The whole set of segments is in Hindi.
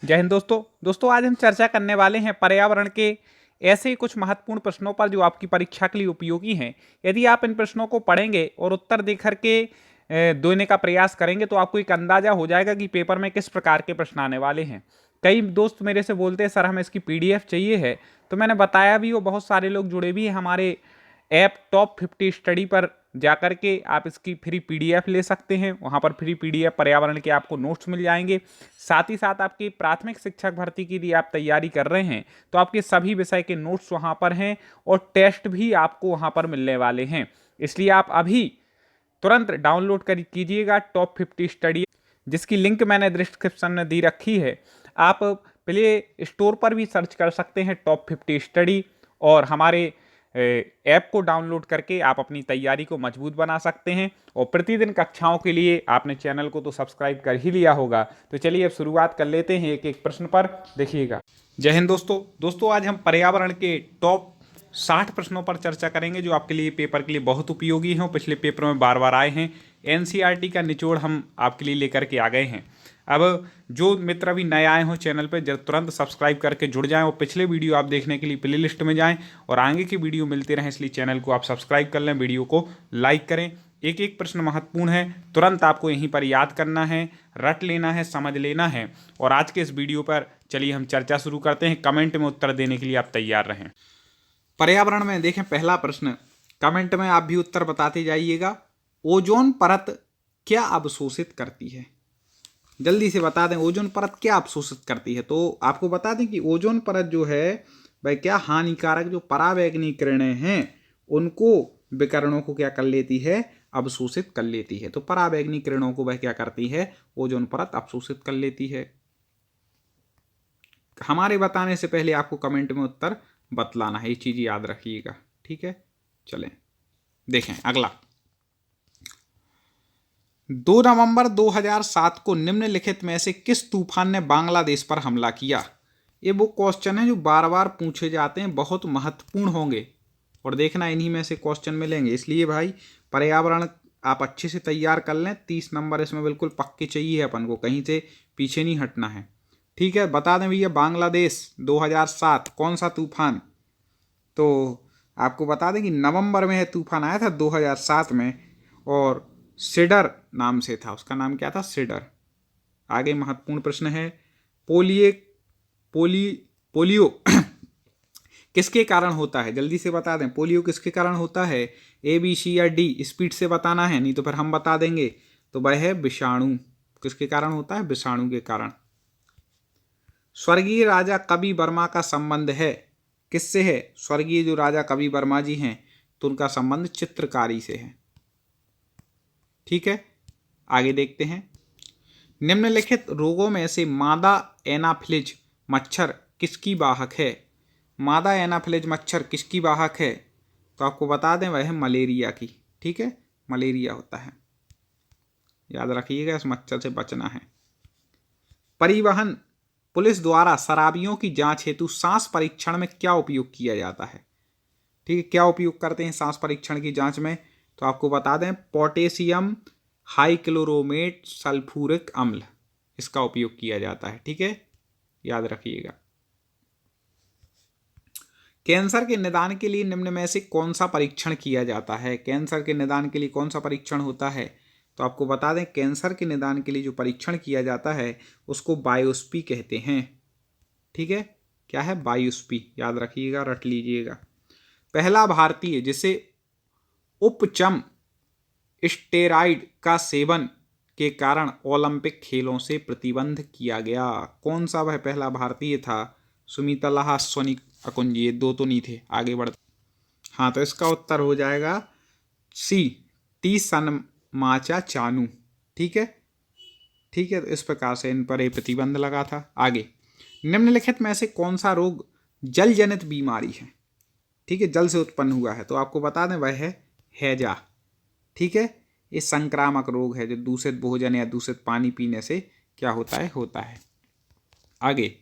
जय हिंद दोस्तों आज हम चर्चा करने वाले हैं पर्यावरण के ऐसे कुछ महत्वपूर्ण प्रश्नों पर जो आपकी परीक्षा के लिए उपयोगी हैं। यदि आप इन प्रश्नों को पढ़ेंगे और उत्तर देकर के देने का प्रयास करेंगे तो आपको एक अंदाजा हो जाएगा कि पेपर में किस प्रकार के प्रश्न आने वाले हैं। कई दोस्त मेरे से बोलते हैं सर हमें इसकी पीडीएफ चाहिए है, तो मैंने बताया भी, वो बहुत सारे लोग जुड़े भी हैं हमारे ऐप टॉप 50 स्टडी पर जाकर के आप इसकी फ्री पीडीएफ ले सकते हैं। वहां पर फ्री पीडीएफ पर्यावरण के आपको नोट्स मिल जाएंगे। साथ ही साथ आपकी प्राथमिक शिक्षक भर्ती की यदि आप तैयारी कर रहे हैं तो आपके सभी विषय के नोट्स वहां पर हैं और टेस्ट भी आपको वहां पर मिलने वाले हैं। इसलिए आप अभी तुरंत डाउनलोड कर कीजिएगा टॉप 50 स्टडी, जिसकी लिंक मैंने डिस्क्रिप्शन में दी रखी है। आप प्ले स्टोर पर भी सर्च कर सकते हैं टॉप 50 स्टडी, और हमारे ऐप को डाउनलोड करके आप अपनी तैयारी को मजबूत बना सकते हैं। और प्रतिदिन कक्षाओं के लिए आपने चैनल को तो सब्सक्राइब कर ही लिया होगा। तो चलिए अब शुरुआत कर लेते हैं एक एक प्रश्न पर, देखिएगा। जय हिंद दोस्तों आज हम पर्यावरण के टॉप 60 प्रश्नों पर चर्चा करेंगे जो आपके लिए पेपर के लिए बहुत उपयोगी हैं, पिछले पेपर में बार बार आए हैं। एनसीईआरटी का निचोड़ हम आपके लिए लेकर के आ गए हैं। अब जो मित्र अभी नए आए हों चैनल पर, जब तुरंत सब्सक्राइब करके जुड़ जाएं और पिछले वीडियो आप देखने के लिए प्लेलिस्ट में जाएं और आगे की वीडियो मिलते रहें, इसलिए चैनल को आप सब्सक्राइब कर लें, वीडियो को लाइक करें। एक एक प्रश्न महत्वपूर्ण है, तुरंत आपको यहीं पर याद करना है, रट लेना है, समझ लेना है। और आज के इस वीडियो पर चलिए हम चर्चा शुरू करते हैं। कमेंट में उत्तर देने के लिए आप तैयार रहें। पर्यावरण में देखें पहला प्रश्न, कमेंट में आप भी उत्तर बताते जाइएगा। ओजोन परत क्या अवशोषित करती है? जल्दी से बता दें, ओजोन परत क्या अवशोषित करती है? तो आपको बता दें कि ओजोन परत जो है वह क्या हानिकारक जो पराबैंगनी किरणें हैं उनको, विकिरणों को क्या कर लेती है? अवशोषित कर लेती है। तो पराबैंगनी किरणों को वह क्या करती है? ओजोन परत अवशोषित कर लेती है। हमारे बताने से पहले आपको कमेंट में उत्तर बतलाना है, ये चीज याद रखिएगा, ठीक है। चलें देखें अगला। 2 नवंबर 2007 को निम्नलिखित में से किस तूफान ने बांग्लादेश पर हमला किया? ये वो क्वेश्चन है जो बार बार पूछे जाते हैं, बहुत महत्वपूर्ण होंगे और देखना इन्हीं में से क्वेश्चन मिलेंगे। इसलिए भाई पर्यावरण आप अच्छे से तैयार कर लें। 30 नंबर इसमें बिल्कुल पक्के चाहिए अपन को, कहीं से पीछे नहीं हटना है, ठीक है। बता दें भैया, बांग्लादेश 2007 कौन सा तूफान? तो आपको बता दें कि नवंबर में तूफान आया था 2007 में, और सिडर नाम से था। उसका नाम क्या था? सिडर। आगे महत्वपूर्ण प्रश्न है, पोलियो किसके कारण होता है? जल्दी से बता दें, पोलियो किसके कारण होता है? ए, बी, सी या डी? स्पीड से बताना है, नहीं तो फिर हम बता देंगे। तो वह है विषाणु। किसके कारण होता है? विषाणु के कारण। स्वर्गीय राजा कवि वर्मा का संबंध है किससे है? स्वर्गीय जो राजा कवि वर्मा जी हैं तो उनका संबंध चित्रकारी से है, ठीक है। आगे देखते हैं, निम्नलिखित रोगों में से मादा एनाफिलिज मच्छर किसकी वाहक है? मादा एनाफिलिज मच्छर किसकी वाहक है? तो आपको बता दें वह है मलेरिया की, ठीक है। मलेरिया होता है, याद रखिएगा, इस मच्छर से बचना है। परिवहन पुलिस द्वारा शराबियों की जांच हेतु सांस परीक्षण में क्या उपयोग किया जाता है? ठीक है, क्या उपयोग करते हैं सांस परीक्षण की जांच में? तो आपको बता दें पोटेशियम हाइक्लोरोमेट सल्फ्यूरिक अम्ल, इसका उपयोग किया जाता है, ठीक है, याद रखिएगा। कैंसर के निदान के लिए निम्न में से कौन सा परीक्षण किया जाता है? कैंसर के निदान के लिए कौन सा परीक्षण होता है? तो आपको बता दें कैंसर के निदान के लिए जो परीक्षण किया जाता है उसको बायोप्सी कहते हैं, ठीक है। क्या है? बायोप्सी, याद रखिएगा, रट लीजिएगा। पहला भारतीय जिसे उपचम स्टेरॉइड का सेवन के कारण ओलंपिक खेलों से प्रतिबंध किया गया, कौन सा वह पहला भारतीय था? सुमितला सोनी अकुंज, ये दो तो नहीं थे। आगे बढ़, हाँ, तो इसका उत्तर हो जाएगा सी, टी सनमाचा चानू, ठीक है, ठीक है। तो इस प्रकार से इन पर एक प्रतिबंध लगा था। आगे, निम्नलिखित में से कौन सा रोग जल जनित बीमारी है? ठीक है, जल से उत्पन्न हुआ है। तो आपको बता दें वह है हैजा, ठीक है। ये संक्रामक रोग है जो दूषित भोजन या दूषित पानी पीने से क्या होता है। आगे,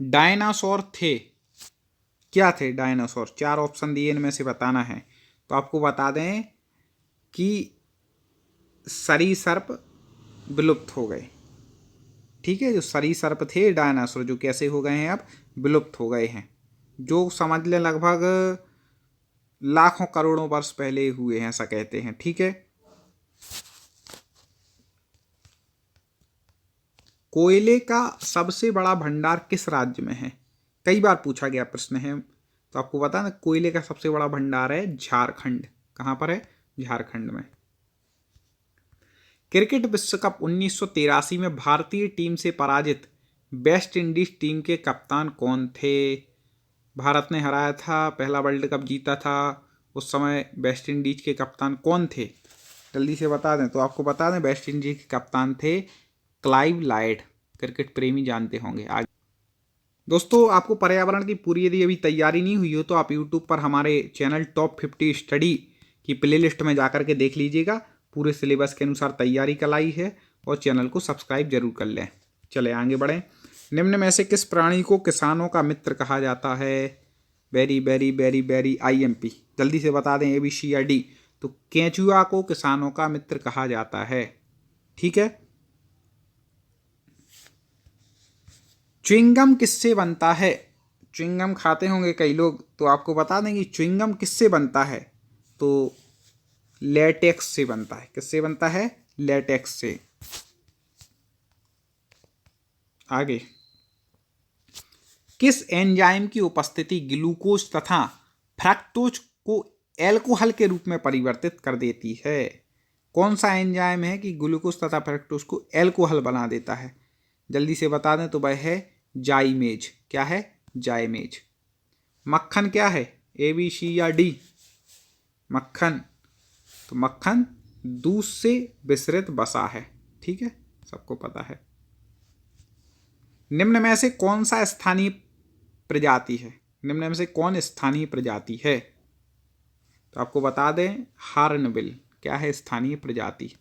डायनासोर थे, क्या थे डायनासोर? 4 ऑप्शन दिए, इनमें से बताना है। तो आपको बता दें कि सरीसर्प विलुप्त हो गए, ठीक है। जो सरीसृप थे डायनासोर, जो कैसे हो गए हैं, अब विलुप्त हो गए हैं, जो समझ लें लगभग लाखों करोड़ों वर्ष पहले हुए हैं, ऐसा कहते हैं। ठीक है। कोयले का सबसे बड़ा भंडार किस राज्य में है? कई बार पूछा गया प्रश्न है, तो आपको बता ना, कोयले का सबसे बड़ा भंडार है झारखंड। कहां पर है? झारखंड में। क्रिकेट विश्व कप 1983 में भारतीय टीम से पराजित वेस्ट इंडीज टीम के कप्तान कौन थे? भारत ने हराया था, पहला वर्ल्ड कप जीता था, उस समय वेस्ट इंडीज के कप्तान कौन थे? जल्दी से बता दें। तो आपको बता दें, वेस्ट इंडीज के कप्तान थे क्लाइव लायड। क्रिकेट प्रेमी जानते होंगे। आगे दोस्तों, आपको पर्यावरण की पूरी यदि अभी तैयारी नहीं हुई हो तो आप यूट्यूब पर हमारे चैनल टॉप 50 स्टडी की प्लेलिस्ट में जाकर के देख लीजिएगा। पूरे सिलेबस के अनुसार तैयारी कराई है, और चैनल को सब्सक्राइब जरूर कर लें। चले आगे बढ़ें। निम्न में से किस प्राणी को किसानों का मित्र कहा जाता है? Very very very very IMP। जल्दी से बता दें, ABC या D। तो केंचुआ को किसानों का मित्र कहा जाता है। ठीक है। च्युइंगम किससे बनता है? च्युइंगम खाते होंगे कई लोग, तो आपको बता दें कि च्युइंगम किससे बनता है? तो लेटेक्स से बनता है। किससे बनता है? लेटेक्स से। आगे, किस एंजाइम की उपस्थिति ग्लूकोज तथा फ्रक्टोज को एल्कोहल के रूप में परिवर्तित कर देती है? कौन सा एंजाइम है कि ग्लूकोज तथा फ्रक्टोज को एल्कोहल बना देता है? जल्दी से बता दें, तो वह है जाइमेज। क्या है? जाइमेज। मक्खन क्या है? ABC या D? मक्खन, तो मक्खन दूध से विसरित वसा है। ठीक है, सबको पता है। निम्न में से कौन सा स्थानीय प्रजाति है? निम्न में से कौन स्थानीय प्रजाति है? तो आपको बता दें, हार्नबिल। क्या है? स्थानीय प्रजाति।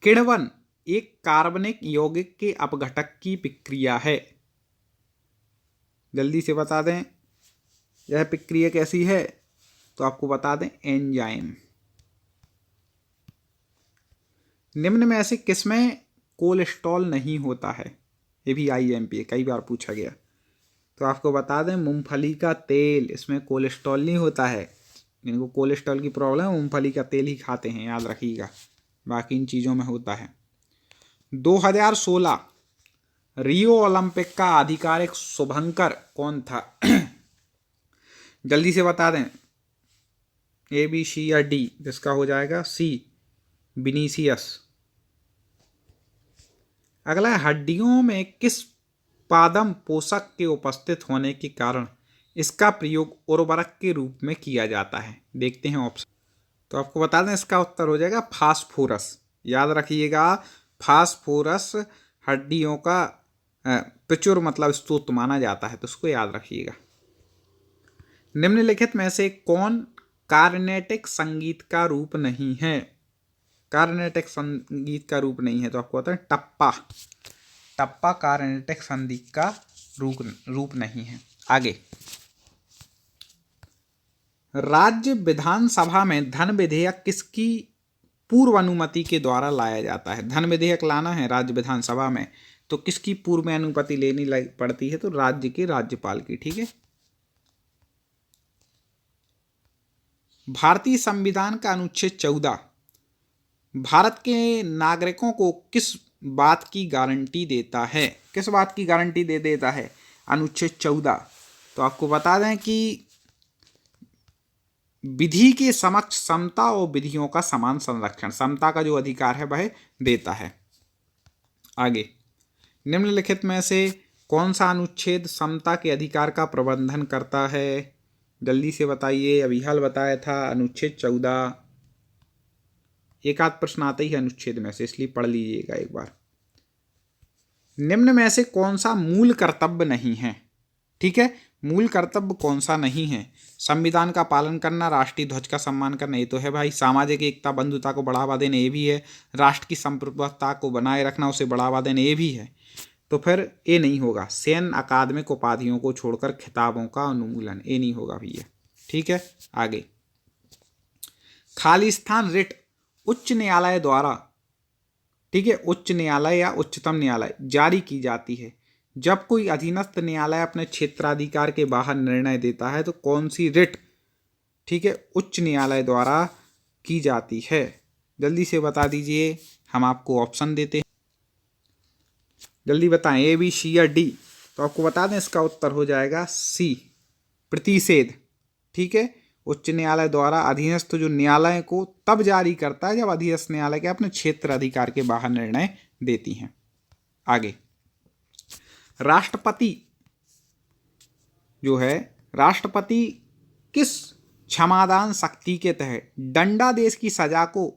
किण्वन एक कार्बनिक यौगिक के अपघटक की प्रक्रिया है। जल्दी से बता दें, यह प्रक्रिया कैसी है? तो आपको बता दें, एंजाइम। निम्न में से किसमें कोलेस्ट्रॉल नहीं होता है? ये भी IMP है, कई बार पूछा गया। तो आपको बता दें, मूंगफली का तेल, इसमें कोलेस्ट्रॉल नहीं होता है। जिनको कोलेस्ट्रॉल की प्रॉब्लम है, मूंगफली का तेल ही खाते हैं, याद रखिएगा। बाकी इन चीज़ों में होता है। 2016 रियो ओलंपिक का आधिकारिक शुभंकर कौन था? जल्दी से बता दें, ABC या D? जिसका हो जाएगा C, विनीसियस। अगला, हड्डियों में किस पादप पोषक के उपस्थित होने के कारण इसका प्रयोग उर्वरक के रूप में किया जाता है? देखते हैं ऑप्शन। तो आपको बता दें, इसका उत्तर हो जाएगा फास्फोरस। याद रखिएगा, फास्फोरस हड्डियों का प्रचुर मतलब स्रोत माना जाता है, तो उसको याद रखिएगा। निम्नलिखित में से कौन कार्नेटिक संगीत का रूप नहीं है? कार्नेटिक संगीत का रूप नहीं है, तो आपको बता दें, टप्पा। टप्पा कार्नेटिक संगीत का रूप नहीं है। आगे, राज्य विधानसभा में धन विधेयक किसकी पूर्व अनुमति के द्वारा लाया जाता है? धन विधेयक लाना है राज्य विधानसभा में, तो किसकी पूर्व अनुमति लेनी पड़ती है? तो राज्य के राज्यपाल की। ठीक है। भारतीय संविधान का अनुच्छेद 14 भारत के नागरिकों को किस बात की गारंटी देता है? किस बात की गारंटी दे देता है अनुच्छेद 14? तो आपको बता दें कि विधि के समक्ष समता और विधियों का समान संरक्षण, समता का जो अधिकार है वह देता है। आगे, निम्नलिखित में से कौन सा अनुच्छेद समता के अधिकार का प्रबंधन करता है? जल्दी से बताइए, अभी हाल बताया था, अनुच्छेद 14। एक आध प्रश्न आता ही है अनुच्छेद में से, इसलिए पढ़ लीजिएगा एक बार। निम्न में से कौन सा मूल कर्तव्य नहीं है? ठीक है, मूल कर्तव्य कौन सा नहीं है? संविधान का पालन करना, राष्ट्रीय ध्वज का सम्मान करना, ये तो है भाई। सामाजिक एकता बंधुता को बढ़ावा देना, ये भी है। राष्ट्र की संप्रभुता को बनाए रखना, उसे बढ़ावा देना, ये भी है। तो फिर ये नहीं होगा। सैन्य अकादमिक उपाधियों को छोड़कर खिताबों का उन्मूलन, ये नहीं होगा भैया। ठीक है। आगे, खालिस्तान रिट उच्च न्यायालय द्वारा ठीक है, उच्च न्यायालय या उच्चतम न्यायालय जारी की जाती है। जब कोई अधीनस्थ न्यायालय अपने क्षेत्राधिकार के बाहर निर्णय देता है तो कौन सी रिट, ठीक है, उच्च न्यायालय द्वारा की जाती है? जल्दी से बता दीजिए, हम आपको ऑप्शन देते हैं, जल्दी बताएं, ए बी सी या डी। तो आपको बता दें इसका उत्तर हो जाएगा सी, प्रतिषेध। ठीक है, उच्च न्यायालय द्वारा अधीनस्थ जो न्यायालय को तब जारी करता है जब अधीनस्थ न्यायालय के अपने क्षेत्र अधिकार के बाहर निर्णय देती हैं। आगे, राष्ट्रपति जो है, राष्ट्रपति किस क्षमादान शक्ति के तहत दंडादेश की सजा को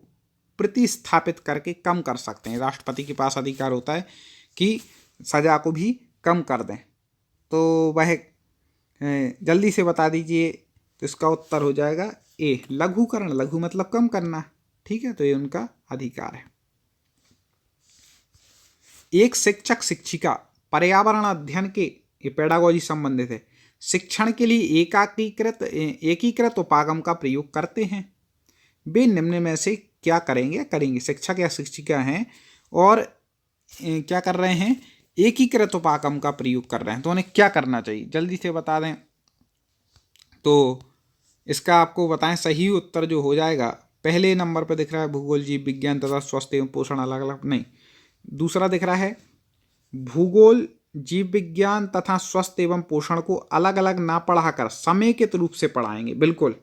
प्रतिस्थापित करके कम कर सकते हैं? राष्ट्रपति के पास अधिकार होता है कि सजा को भी कम कर दें, तो वह जल्दी से बता दीजिए। तो इसका उत्तर हो जाएगा ए, लघुकरण। लघु मतलब कम करना। ठीक है, तो ये उनका अधिकार है। एक शिक्षक शिक्षिका पर्यावरण अध्ययन के, ये पेडागोजी संबंधित है, शिक्षण के लिए एकीकृत उपागम का प्रयोग करते हैं। वे निम्न में से क्या करेंगे? शिक्षक या शिक्षिका हैं और क्या कर रहे हैं? एकीकृत उपागम का प्रयोग कर रहे हैं, तो उन्हें क्या करना चाहिए? जल्दी से बता दें। तो इसका आपको बताएं सही उत्तर जो हो जाएगा, पहले नंबर पर दिख रहा है भूगोल, जीव विज्ञान तथा स्वास्थ्य एवं पोषण अलग अलग, नहीं, दूसरा दिख रहा है भूगोल, जीव विज्ञान तथा स्वास्थ्य एवं पोषण को अलग अलग ना पढ़ाकर समेकित रूप से पढ़ाएंगे। बिल्कुल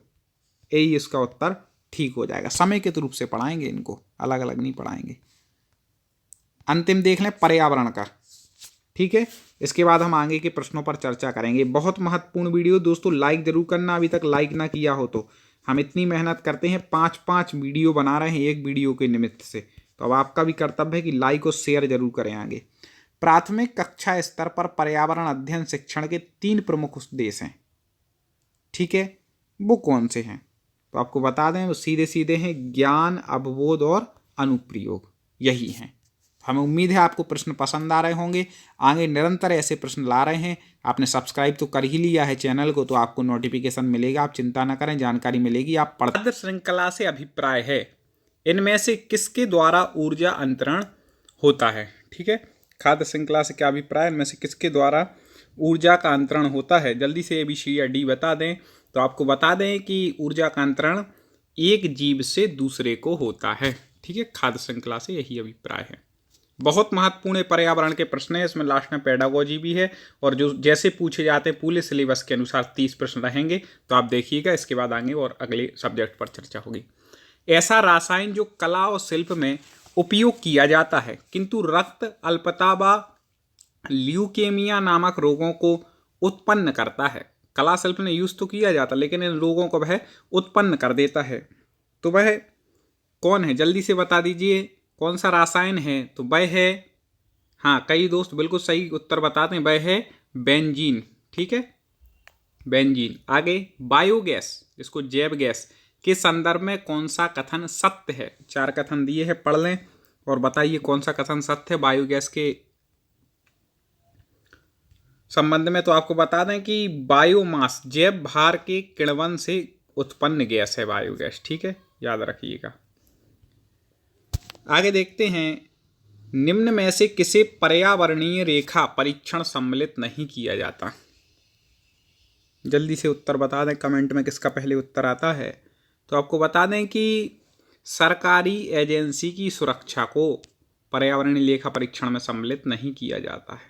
यही इसका उत्तर ठीक हो जाएगा, समेकित रूप से पढ़ाएंगे, इनको अलग अलग नहीं पढ़ाएंगे। अंतिम देख लें पर्यावरण का। ठीक है, इसके बाद हम आगे के प्रश्नों पर चर्चा करेंगे। बहुत महत्वपूर्ण वीडियो दोस्तों, लाइक जरूर करना, अभी तक लाइक ना किया हो तो। हम इतनी मेहनत करते हैं, 5-5 वीडियो बना रहे हैं एक वीडियो के निमित्त से, तो अब आपका भी कर्तव्य है कि लाइक और शेयर जरूर करें आगे। प्राथमिक कक्षा स्तर पर पर्यावरण अध्ययन शिक्षण के 3 प्रमुख उद्देश्य हैं। ठीक है, वो कौन से हैं? तो आपको बता दें, वो सीधे सीधे हैं, ज्ञान, अवबोध और अनुप्रयोग, यही हैं। हमें उम्मीद है आपको प्रश्न पसंद आ रहे होंगे। आगे निरंतर ऐसे प्रश्न ला रहे हैं। आपने सब्सक्राइब तो कर ही लिया है चैनल को, तो आपको नोटिफिकेशन मिलेगा, आप चिंता ना करें, जानकारी मिलेगी। आप खाद्य श्रृंखला से अभिप्राय है, इनमें से किसके द्वारा ऊर्जा अंतरण होता है? ठीक है, खाद्य श्रृंखला से क्या अभिप्राय, इनमें से किसके द्वारा ऊर्जा का अंतरण होता है? जल्दी से ए बी सी या डी बता दें। तो आपको बता दें कि ऊर्जा का अंतरण एक जीव से दूसरे को होता है। ठीक है, खाद्य श्रृंखला से यही अभिप्राय है। बहुत महत्वपूर्ण पर्यावरण के प्रश्न है, इसमें लास्ट में पेडागोजी भी है, और जो जैसे पूछे जाते हैं पूरे सिलेबस के अनुसार 30 प्रश्न रहेंगे, तो आप देखिएगा। इसके बाद आगे और अगले सब्जेक्ट पर चर्चा होगी। ऐसा रासायन जो कला और शिल्प में उपयोग किया जाता है किंतु रक्त अल्पता व ल्यूकेमिया नामक रोगों को उत्पन्न करता है। कला शिल्प में यूज तो किया जाता, लेकिन इन रोगों को वह उत्पन्न कर देता है, तो वह कौन है? जल्दी से बता दीजिए, कौन सा रासायन है? तो वह है, हाँ, कई दोस्त बिल्कुल सही उत्तर बताते हैं, वह है बेंजीन। ठीक है, बेंजीन। आगे, बायोगैस, इसको जैव गैस के संदर्भ में कौन सा कथन सत्य है? 4 कथन दिए हैं, पढ़ लें और बताइए कौन सा कथन सत्य है बायोगैस के संबंध में। तो आपको बता दें कि बायोमास, जैव भार के किण्वन से उत्पन्न गैस है बायोगैस। ठीक है, याद रखिएगा। आगे देखते हैं, निम्न में से किसे पर्यावरणीय रेखा परीक्षण सम्मिलित नहीं किया जाता? जल्दी से उत्तर बता दें कमेंट में, किसका पहले उत्तर आता है। तो आपको बता दें कि सरकारी एजेंसी की सुरक्षा को पर्यावरणीय लेखा परीक्षण में सम्मिलित नहीं किया जाता है।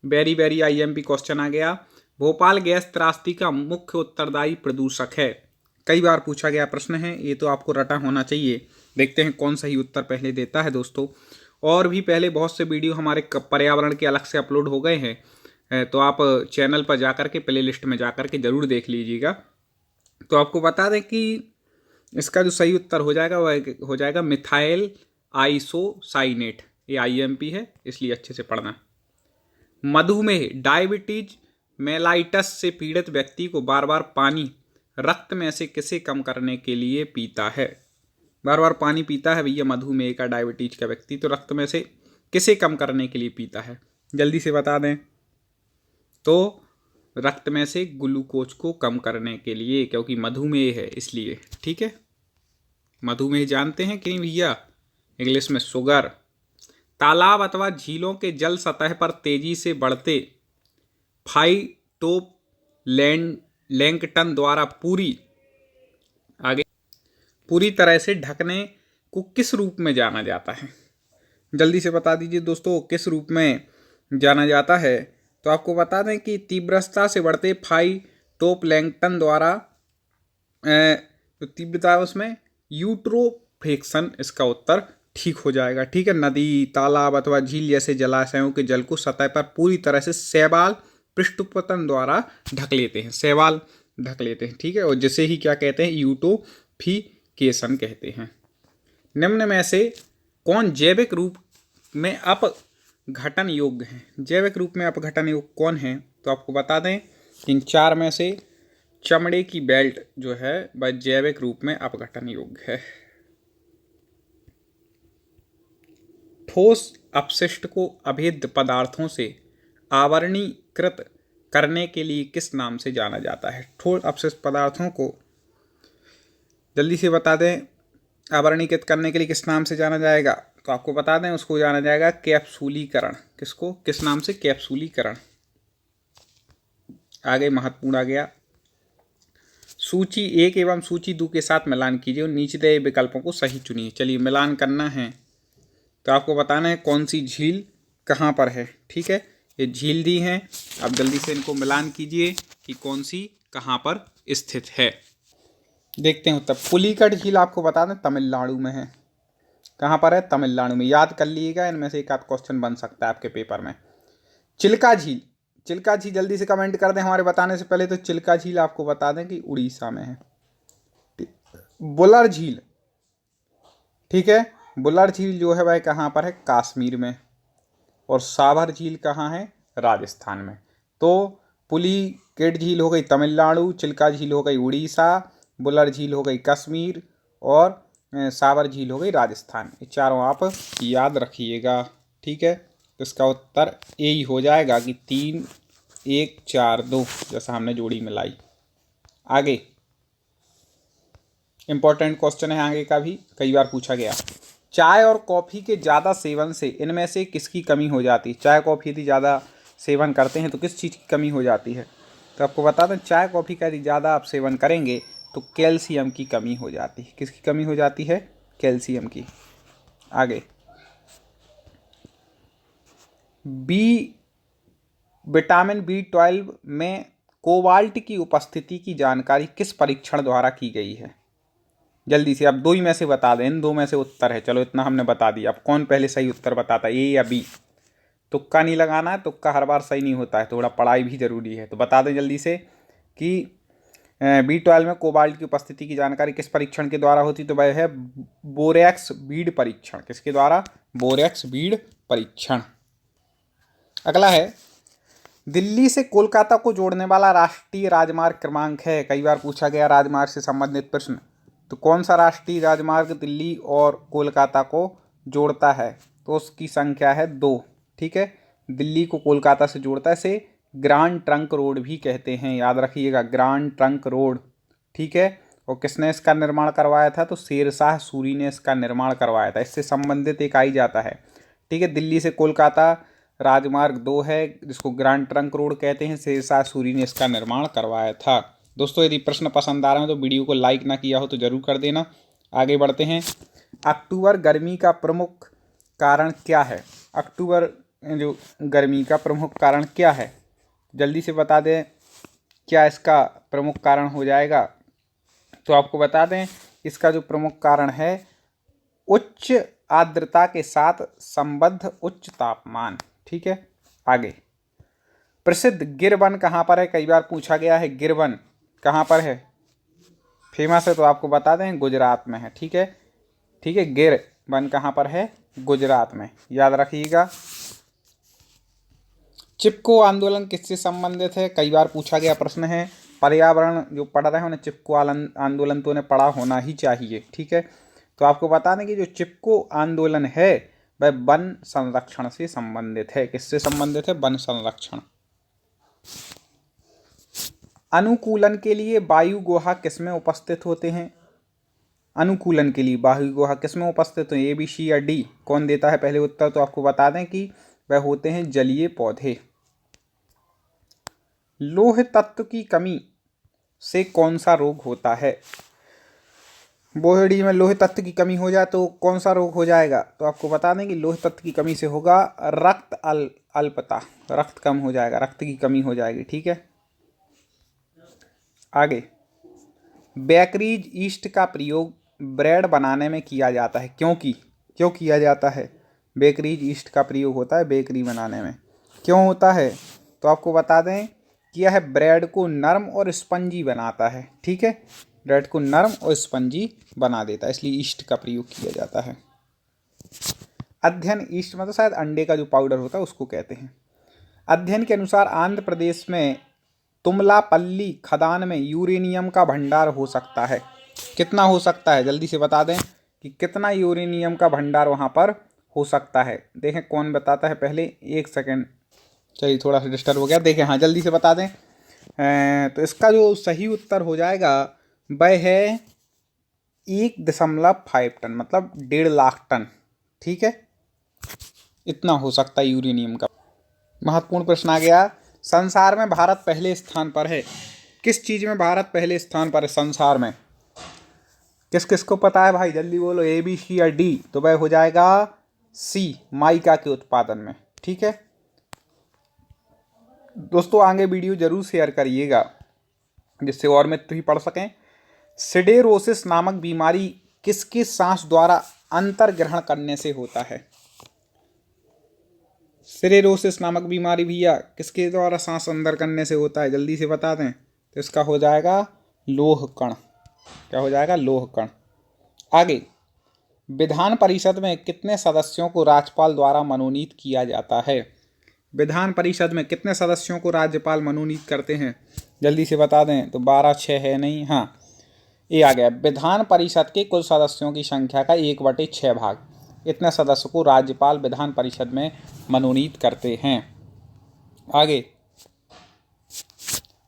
वेरी वेरी IMP क्वेश्चन आ गया। भोपाल गैस त्रासदी का मुख्य उत्तरदायी प्रदूषक है। कई बार पूछा गया प्रश्न है, ये तो आपको रटा होना चाहिए। देखते हैं कौन सही उत्तर पहले देता है दोस्तों। और भी पहले बहुत से वीडियो हमारे पर्यावरण के अलग से अपलोड हो गए हैं, तो आप चैनल पर जाकर के प्ले लिस्ट में जाकर के जरूर देख लीजिएगा। तो आपको बता दें कि इसका जो सही उत्तर हो जाएगा वह हो जाएगा मिथाइल आइसोसाइनेट। ये IMP है, इसलिए अच्छे से पढ़ना। मधुमेह, डायबिटीज मेलाइटस से पीड़ित व्यक्ति को बार बार पानी रक्त में से किसे कम करने के लिए पीता है? बार बार पानी पीता है भैया मधुमेह का, डायबिटीज का व्यक्ति, तो रक्त में से किसे कम करने के लिए पीता है? जल्दी से बता दें। तो रक्त में से ग्लूकोज को कम करने के लिए, क्योंकि मधुमेह है इसलिए। ठीक है, मधुमेह जानते हैं कि नहीं भैया? इंग्लिश में शुगर। तालाब अथवा झीलों के जल सतह पर तेजी से बढ़ते फाइटोप्लैंक्टन द्वारा पूरी तरह से ढकने को किस रूप में जाना जाता है? जल्दी से बता दीजिए दोस्तों, किस रूप में जाना जाता है? तो आपको बता दें कि तीव्रता से बढ़ते फाइटोप्लैंक्टन द्वारा तो तीव्रता उसमें यूट्रोफिकेशन इसका उत्तर ठीक हो जाएगा। ठीक है, नदी, तालाब अथवा झील जैसे जलाशयों के जल को सतह पर पूरी तरह से शैवाल पृष्ठपतन द्वारा ढक लेते हैं, शैवाल ढक लेते हैं। ठीक है, और जिसे ही क्या कहते हैं? यूट्रोफिकेशन कहते हैं। निम्न में से कौन जैविक रूप में अपघटन योग्य है? जैविक रूप में अपघटन योग्य कौन है? तो आपको बता दें इन चार में से चमड़े की बेल्ट जो है वह जैविक रूप में अपघटन योग्य है। ठोस अपशिष्ट को अभेद्य पदार्थों से आवरणीकृत करने के लिए किस नाम से जाना जाता है? ठोस अपशिष्ट पदार्थों को जल्दी से बता दें आवरणीकृत करने के लिए किस नाम से जाना जाएगा? तो आपको बता दें उसको जाना जाएगा कैप्सूलीकरण। किसको? किस नाम से? कैप्सूलीकरण। आगे महत्वपूर्ण आ गया, सूची 1 एवं सूची 2 के साथ मिलान कीजिए और नीचे दिए विकल्पों को सही चुनिए। चलिए मिलान करना है तो आपको बताना है कौन सी झील कहाँ पर है। ठीक है, ये झील दी हैं, अब जल्दी से इनको मिलान कीजिए कि कौन सी कहाँ पर स्थित है। देखते हैं उत्तर। पुलिकट झील आपको बता दें तमिलनाडु में है। कहाँ पर है? तमिलनाडु में। याद कर लीजिएगा, इनमें से एक आध क्वेश्चन बन सकता है आपके पेपर में। चिल्का झील, चिल्का झील जल्दी से कमेंट कर दें हमारे बताने से पहले। तो चिल्का झील आपको बता दें कि उड़ीसा में है। बुलर झील, ठीक है, बुलर झील जो है वह कहाँ पर है? कश्मीर में। और सावर झील कहाँ है? राजस्थान में। तो पुलिकेट झील हो गई तमिलनाडु, चिल्का झील हो गई उड़ीसा, बुलर झील हो गई कश्मीर और सावर झील हो गई राजस्थान। ये चारों आप याद रखिएगा। ठीक है, तो इसका उत्तर यही हो जाएगा कि 3, 1, 4, 2 जैसा हमने जोड़ी मिलाई। आगे इंपॉर्टेंट क्वेश्चन है, आगे का भी कई बार पूछा गया। चाय और कॉफ़ी के ज़्यादा सेवन से इनमें से किसकी कमी हो जाती है? चाय कॉफ़ी यदि ज़्यादा सेवन करते हैं तो किस चीज़ की कमी हो जाती है? तो आपको बता दें चाय कॉफ़ी का यदि ज़्यादा आप सेवन करेंगे तो कैल्शियम की कमी हो जाती है। किसकी कमी हो जाती है? कैल्शियम की। आगे विटामिन B12 में कोबाल्ट की उपस्थिति की जानकारी किस परीक्षण द्वारा की गई है? जल्दी से आप 2 ही में से बता दें, इन 2 में से उत्तर है। चलो इतना हमने बता दिया। अब कौन पहले सही उत्तर बताता है, ए या बी? तुक्का नहीं लगाना है, तुक्का हर बार सही नहीं होता है, थोड़ा पढ़ाई भी जरूरी है। तो बता दें जल्दी से कि B12 में कोबाल्ट की उपस्थिति की जानकारी किस परीक्षण के द्वारा होती? तो वह है बोरेक्स बीड परीक्षण। किसके द्वारा? बोरेक्स बीड परीक्षण। अगला है, दिल्ली से कोलकाता को जोड़ने वाला राष्ट्रीय राजमार्ग क्रमांक है। कई बार पूछा गया राजमार्ग से संबंधित प्रश्न। तो कौन सा राष्ट्रीय राजमार्ग दिल्ली और कोलकाता को जोड़ता है? तो उसकी संख्या है 2। ठीक है, दिल्ली को कोलकाता से जोड़ता है। इसे ग्रांड ट्रंक रोड भी कहते हैं, याद रखिएगा, ग्रांड ट्रंक रोड। ठीक है, और किसने इसका निर्माण करवाया था? तो शेरशाह सूरी ने इसका निर्माण करवाया था। इससे संबंधित एक आई जाता है। ठीक है, दिल्ली से कोलकाता राजमार्ग 2 है जिसको ग्रांड ट्रंक रोड कहते हैं। शेरशाह सूरी ने इसका निर्माण करवाया था। दोस्तों यदि प्रश्न पसंद आ रहे हो तो वीडियो को लाइक ना किया हो तो जरूर कर देना। आगे बढ़ते हैं। अक्टूबर गर्मी का प्रमुख कारण क्या है? अक्टूबर जो गर्मी का प्रमुख कारण क्या है? जल्दी से बता दें क्या इसका प्रमुख कारण हो जाएगा? तो आपको बता दें इसका जो प्रमुख कारण है उच्च आर्द्रता के साथ संबद्ध उच्च तापमान। ठीक है, आगे प्रसिद्ध गिर वन कहाँ पर है? कई बार पूछा गया है गिर वन कहाँ पर है, फेमस है? तो आपको बता दें गुजरात में है। ठीक है, ठीक है, गिर वन कहाँ पर है? गुजरात में, याद रखिएगा। चिपको आंदोलन किससे संबंधित है? कई बार पूछा गया प्रश्न है। पर्यावरण जो पढ़ रहे हैं उन्हें चिपको आंदोलन तो उन्हें पढ़ा होना ही चाहिए। ठीक है, तो आपको बता दें कि जो चिपको आंदोलन है वह वन संरक्षण से संबंधित है। किससे संबंधित है? वन संरक्षण। अनुकूलन के लिए वायु गुहा किसमें उपस्थित होते हैं? अनुकूलन के लिए बाह्य गुहा किसमें उपस्थित है? ए, बी, सी या डी? कौन देता है पहले उत्तर? तो आपको बता दें कि वह होते हैं जलीय पौधे। लौह तत्व की कमी से कौन सा रोग होता है? बॉडी में लौह तत्व की कमी हो जाए तो कौन सा रोग हो जाएगा? तो आपको बता दें कि लौह तत्व की कमी से होगा रक्त अल्पता, रक्त कम हो जाएगा, रक्त की कमी हो जाएगी। ठीक है, आगे। बेकरीज ईस्ट का प्रयोग ब्रेड बनाने में किया जाता है, क्यों किया जाता है? बेकरीज ईस्ट का प्रयोग होता है बेकरी बनाने में, क्यों होता है? तो आपको बता दें कि यह ब्रेड को नरम और स्पंजी बनाता है। ठीक है, ब्रेड को नरम और स्पंजी बना देता है, इसलिए ईस्ट का प्रयोग किया जाता है। अध्ययन, ईस्ट मतलब शायद अंडे का जो पाउडर होता है उसको कहते हैं। अध्ययन के अनुसार आंध्र प्रदेश में तुमलापल्ली खदान में यूरेनियम का भंडार हो सकता है। कितना हो सकता है? जल्दी से बता दें कि कितना यूरेनियम का भंडार वहाँ पर हो सकता है। देखें कौन बताता है पहले, एक सेकेंड, चलिए थोड़ा सा डिस्टर्ब हो गया। देखें, हाँ जल्दी से बता दें। तो इसका जो सही उत्तर हो जाएगा वह है 1.5 टन, मतलब 1.5 लाख टन। ठीक है, इतना हो सकता है यूरेनियम का। महत्वपूर्ण प्रश्न आ गया, संसार में भारत पहले स्थान पर है। किस चीज में भारत पहले स्थान पर है संसार में? किस किस को पता है भाई? जल्दी बोलो, ए, बी, सी या डी? तो वह हो जाएगा सी, माइका के उत्पादन में। ठीक है दोस्तों, आगे वीडियो जरूर शेयर करिएगा जिससे और मित्र भी पढ़ सकें। सिडेरोसिस नामक बीमारी किसके सांस द्वारा अंतर्ग्रहण करने से होता है? सिडेरोसिस नामक बीमारी भैया किसके द्वारा सांस अंदर करने से होता है? जल्दी से बता दें। तो इसका हो जाएगा लोह कण। क्या हो जाएगा? लोह कण। आगे, विधान परिषद में कितने सदस्यों को राज्यपाल द्वारा मनोनीत किया जाता है? विधान परिषद में कितने सदस्यों को राज्यपाल मनोनीत करते हैं? जल्दी से बता दें। तो 12, 6 है नहीं, हाँ ये आ गया। विधान परिषद के कुल सदस्यों की संख्या का 1/6 भाग, इतने सदस्यों को राज्यपाल विधान परिषद में मनोनीत करते हैं। आगे,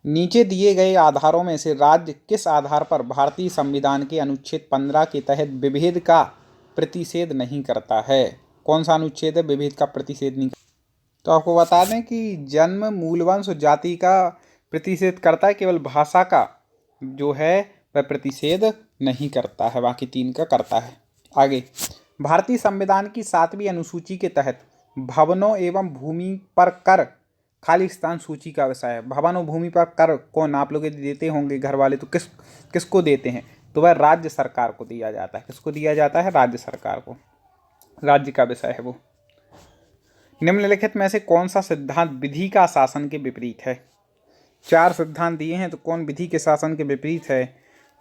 नीचे दिए गए आधारों में से राज्य किस आधार पर भारतीय संविधान के अनुच्छेद 15 के तहत विभेद का प्रतिषेध नहीं करता है? कौन सा अनुच्छेद है विभेद का प्रतिषेध नहीं? तो आपको बता दें कि जन्म, मूल वंश और जाति का प्रतिषेध करता है, केवल भाषा का जो है वह प्रतिषेध नहीं करता है, बाकी 3 का करता है। आगे, भारतीय संविधान की 7वीं अनुसूची के तहत भवनों एवं भूमि पर कर खाली स्थान सूची का विषय है। भवन और भूमि पर कर कौन आप लोग देते होंगे घर वाले, तो किसको देते हैं? तो वह राज्य सरकार को दिया जाता है। किसको दिया जाता है? राज्य सरकार को, राज्य का विषय है वो। निम्नलिखित में से कौन सा सिद्धांत विधि का शासन के विपरीत है? 4 सिद्धांत दिए हैं, तो कौन विधि के शासन के विपरीत है?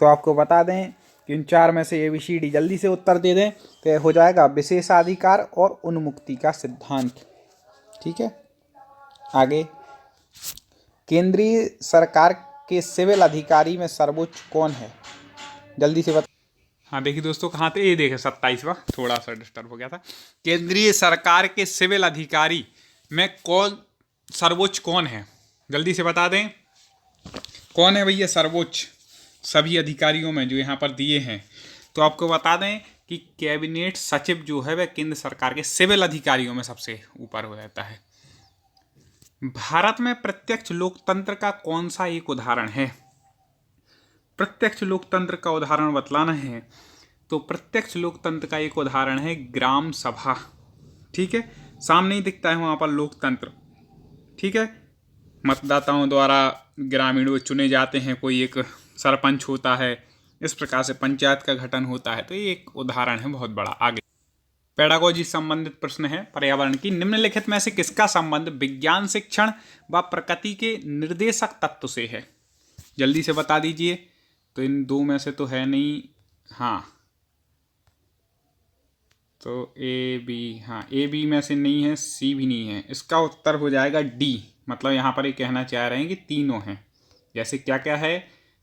तो आपको बता दें कि इन 4 में से ABCD जल्दी से उत्तर दे दें तो हो जाएगा विशेषाधिकार और उन्मुक्ति का सिद्धांत। ठीक है, आगे, केंद्रीय सरकार के सिविल अधिकारी में सर्वोच्च कौन है? जल्दी से बता। हाँ देखिए दोस्तों, कहाँ थे? ये देखे 27वां, थोड़ा सा डिस्टर्ब हो गया था। केंद्रीय सरकार के सिविल अधिकारी में सर्वोच्च कौन है? जल्दी से बता दें, कौन है भैया सर्वोच्च सभी अधिकारियों में जो यहाँ पर दिए हैं? तो आपको बता दें कि कैबिनेट सचिव जो है वह केंद्र सरकार के सिविल अधिकारियों में सबसे ऊपर हो जाता है। भारत में प्रत्यक्ष लोकतंत्र का कौन सा एक उदाहरण है? प्रत्यक्ष लोकतंत्र का उदाहरण बतलाना है तो प्रत्यक्ष लोकतंत्र का एक उदाहरण है ग्राम सभा। ठीक है, सामने ही दिखता है वहाँ पर लोकतंत्र। ठीक है, मतदाताओं द्वारा ग्रामीण चुने जाते हैं, कोई एक सरपंच होता है, इस प्रकार से पंचायत का गठन होता है। तो ये एक उदाहरण है बहुत बड़ा। आगे, पेडागोजी संबंधित प्रश्न है पर्यावरण की। निम्नलिखित में से किसका संबंध विज्ञान शिक्षण व प्रकृति के निर्देशक तत्व से है? जल्दी से बता दीजिए। तो इन 2 में से तो है नहीं, हाँ तो AB, हाँ AB में से नहीं है, C भी नहीं है। इसका उत्तर हो जाएगा D। मतलब यहाँ पर ये कहना चाह रहे हैं कि तीनों हैं। जैसे क्या क्या है?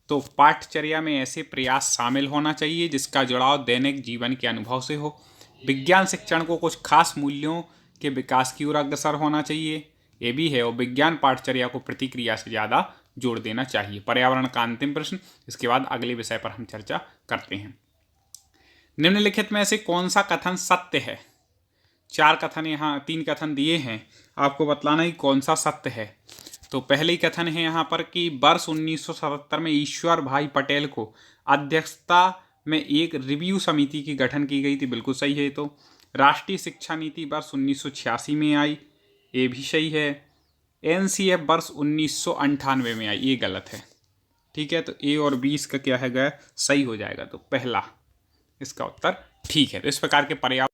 तो पाठचर्या में ऐसे प्रयास शामिल होना चाहिए जिसका जुड़ाव दैनिक जीवन के अनुभव से हो। विज्ञान शिक्षण को कुछ खास मूल्यों के विकास की ओर अग्रसर होना चाहिए, ये भी है। और विज्ञान पाठचर्या को प्रतिक्रिया से ज़्यादा जोड़ देना चाहिए। पर्यावरण का अंतिम प्रश्न, इसके बाद अगले विषय पर हम चर्चा करते हैं। निम्नलिखित में से कौन सा कथन सत्य है? 4 कथन यहाँ 3 कथन दिए हैं, आपको बतलाना ही कौन सा सत्य है। तो पहले ही कथन है यहाँ पर कि वर्ष 1977 में ईश्वर भाई पटेल को अध्यक्षता में एक रिव्यू समिति की गठन की गई थी, बिल्कुल सही है। तो राष्ट्रीय शिक्षा नीति वर्ष 1986 में आई, ये भी सही है। NCF वर्ष 1998 में आई, ये गलत है। ठीक है, तो A और B इसका क्या है गया, सही हो जाएगा। तो पहला इसका उत्तर ठीक है। तो इस प्रकार के पर्यावरण